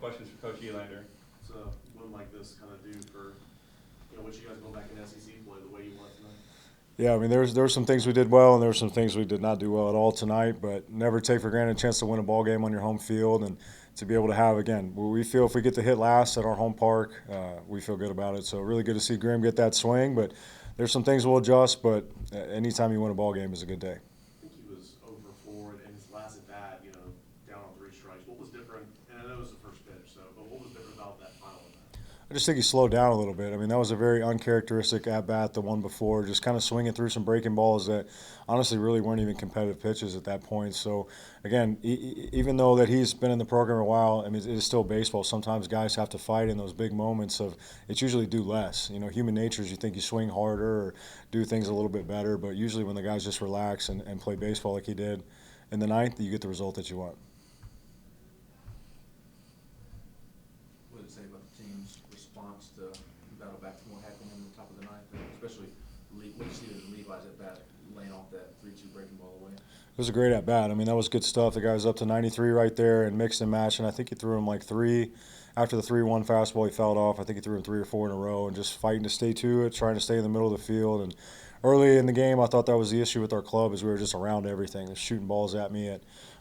questions for Coach Elander. So win like this kind of do for what you guys go back in SEC play the way you want tonight? Yeah, I mean, there were some things we did well, and there were some things we did not do well at all tonight. But never take for granted a chance to win a ball game on your home field, and to be able to have again. We feel if we get to hit last at our home park, we feel good about it. So really good to see Grimm get that swing. But there's some things we'll adjust. But anytime you win a ball game is a good day. I think he was over 4 in his last at bat, down on 3 strikes. What was different? And I know it was the first pitch, but what was different about that final at bat? I just think he slowed down a little bit. I mean, that was a very uncharacteristic at-bat, the one before, just kind of swinging through some breaking balls that honestly really weren't even competitive pitches at that point. So, again, even though that he's been in the program a while, I mean, it is still baseball. Sometimes guys have to fight in those big moments of it's usually do less. Human nature is you think you swing harder or do things a little bit better, but usually when the guys just relax and play baseball like he did in the ninth, you get the result that you want. What did it say about the team's response to battle back from what happened in the top of the ninth, especially what did you see in Levi's at bat, laying off that 3-2 breaking ball away? It was a great at bat. I mean, that was good stuff. The guy was up to 93 right there and mixed and matched, and I think he threw him like 3. After the 3-1 fastball, he fouled off. I think he threw him 3 or 4 in a row, and just fighting to stay to it, trying to stay in the middle of the field. And early in the game, I thought that was the issue with our club is we were just around everything. They're shooting balls at me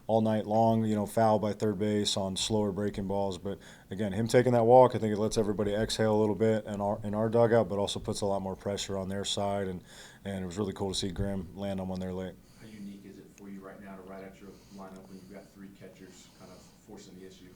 all night long, foul by third base on slower breaking balls. But again, him taking that walk, I think it lets everybody exhale a little bit in our dugout, but also puts a lot more pressure on their side. And it was really cool to see Grimm land on one there late. How unique is it for you right now to right at your lineup when you've got 3 catchers kind of forcing the issue?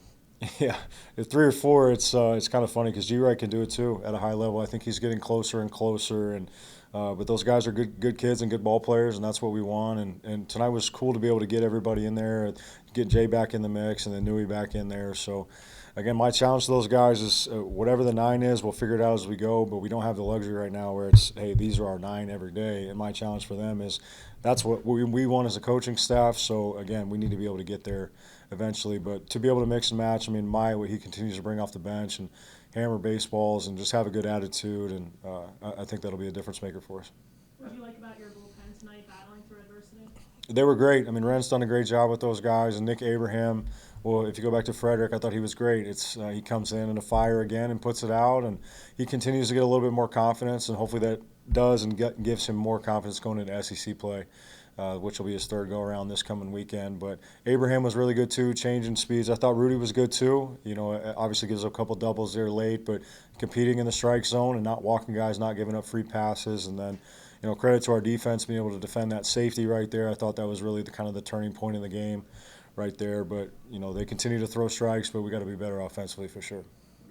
Yeah, at 3 or 4, it's kind of funny because G-Wright can do it too at a high level. I think he's getting closer and closer, and but those guys are good kids and good ball players, and that's what we want. And tonight was cool to be able to get everybody in there, get Jay back in the mix, and then Nui back in there. So, again, my challenge to those guys is whatever the 9 is, we'll figure it out as we go. But we don't have the luxury right now where it's, hey, these are our 9 every day. And my challenge for them is that's what we want as a coaching staff. So, again, we need to be able to get there eventually. But to be able to mix and match, I mean, what he continues to bring off the bench and hammer baseballs and just have a good attitude, and I think that'll be a difference maker for us. What do you like about your bullpen tonight, battling through adversity? They were great. I mean, Ren's done a great job with those guys, and Nick Abraham. Well, if you go back to Frederick, I thought he was great. He comes in a fire again and puts it out, and he continues to get a little bit more confidence, and hopefully that does and gives him more confidence going into SEC play, which will be his 3rd go-around this coming weekend. But Abraham was really good too, changing speeds. I thought Rudy was good too. Obviously gives a couple doubles there late, but competing in the strike zone and not walking guys, not giving up free passes, and then credit to our defense being able to defend that safety right there. I thought that was really the turning point in the game right there. But, they continue to throw strikes, but we got to be better offensively for sure.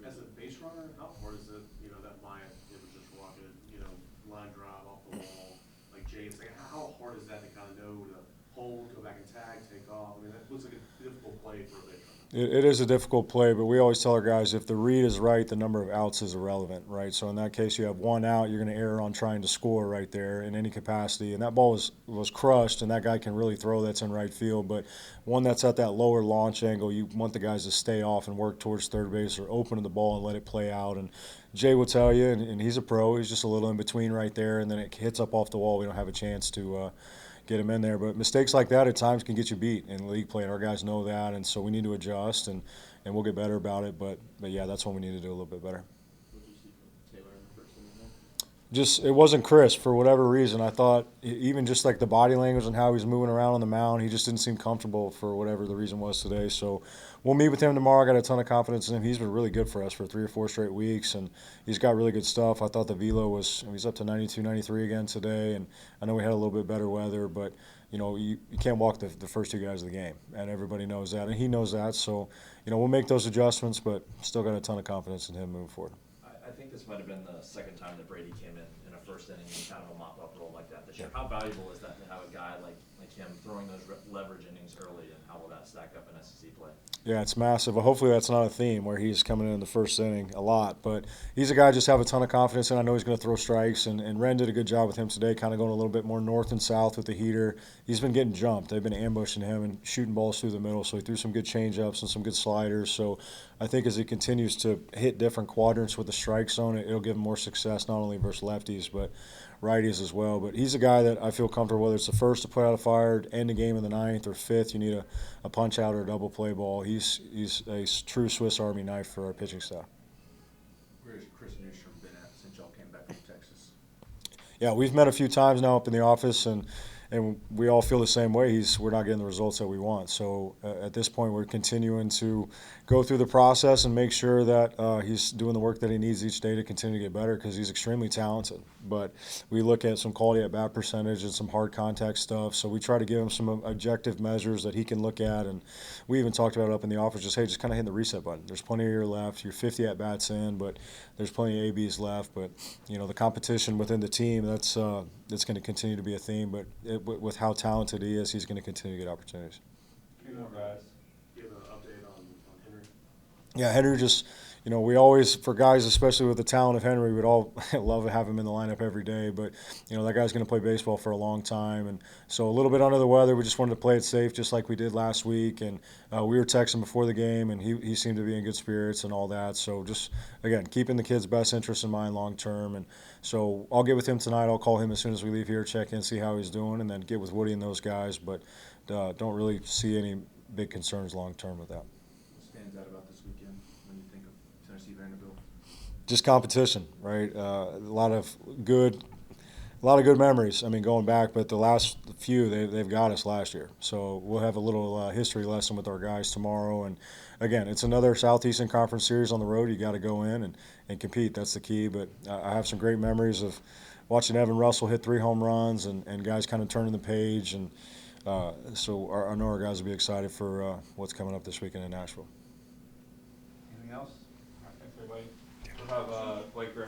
As a base runner, how hard is it, that Myatt, it was just rocketed, line drive off the wall, like Jay was saying, how hard is that to kind of know to hold, go back and tag, take off? I mean, that looks like a difficult play for a base runner. It is a difficult play, but we always tell our guys if the read is right, the number of outs is irrelevant, right? So in that case, you have 1 out, you're going to err on trying to score right there in any capacity. And that ball was crushed, and that guy can really throw that's in right field. But one that's at that lower launch angle, you want the guys to stay off and work towards third base or open the ball and let it play out. And Jay will tell you, and he's a pro, he's just a little in between right there, and then it hits up off the wall. We don't have a chance to get him in there. But mistakes like that at times can get you beat in league play, and our guys know that, and so we need to adjust, and we'll get better about it. But yeah, that's when we need to do a little bit better. What did you see from Taylor in the first inning there? Just it wasn't crisp for whatever reason. I thought even just like the body language and how he was moving around on the mound, he just didn't seem comfortable for whatever the reason was today. So we'll meet with him tomorrow. I got a ton of confidence in him. He's been really good for us for 3 or 4 straight weeks, and he's got really good stuff. I thought the velo he's up to 92, 93 again today, and I know we had a little bit better weather, but you can't walk the first 2 guys of the game, and everybody knows that, and he knows that. So, we'll make those adjustments, but still got a ton of confidence in him moving forward. I think this might have been the 2nd time that Brady came in a first inning in kind of a mop-up role like that this year. How valuable is that to have a guy like him throwing those leverage innings early, and how will that stack up in SEC play? Yeah, it's massive. Well, hopefully that's not a theme where he's coming in the first inning a lot. But he's a guy I just have a ton of confidence in. I know he's going to throw strikes, and Ren did a good job with him today, kind of going a little bit more north and south with the heater. He's been getting jumped. They've been ambushing him and shooting balls through the middle, so he threw some good changeups and some good sliders. So I think as he continues to hit different quadrants with the strike zone, it'll give him more success not only versus lefties, but righties as well. But he's a guy that I feel comfortable, whether it's the first to put out a fire, end the game in the ninth, or fifth, you need a punch out or a double play ball. He's a true Swiss Army knife for our pitching staff. Where's Chris Newstrom been at since y'all came back from Texas? Yeah, we've met a few times now up in the office, and we all feel the same way. We're not getting the results that we want. So at this point, we're continuing to go through the process and make sure that he's doing the work that he needs each day to continue to get better, because he's extremely talented. But we look at some quality at bat percentage and some hard contact stuff. So we try to give him some objective measures that he can look at. And we even talked about it up in the office, just kind of hitting the reset button. There's plenty of year left. You're 50 at bats in, but there's plenty of ABs left. But the competition within the team, that's going to continue to be a theme. But with how talented he is, he's going to continue to get opportunities. Two more guys. Do you have an update on Henry? Yeah, Henry just, we always, for guys, especially with the talent of Henry, we'd all love to have him in the lineup every day. But, that guy's going to play baseball for a long time. And so a little bit under the weather. We just wanted to play it safe just like we did last week. And we were texting before the game, and he seemed to be in good spirits and all that. So just, again, keeping the kid's best interest in mind long term. And so I'll get with him tonight. I'll call him as soon as we leave here, check in, see how he's doing, and then get with Woody and those guys. But don't really see any big concerns long term with that. What stands out about this weekend when you think of Tennessee Vanderbilt? Just competition, right? A lot of good memories. I mean, going back, but the last few they've got us last year, so we'll have a little history lesson with our guys tomorrow. And again, it's another Southeastern Conference series on the road. You got to go in and compete. That's the key. But I have some great memories of watching Evan Russell hit 3 home runs and guys kind of turning the page. And so I know our guys will be excited for what's coming up this weekend in Nashville. Anything else? All right, thanks everybody. We'll have Blake Griffin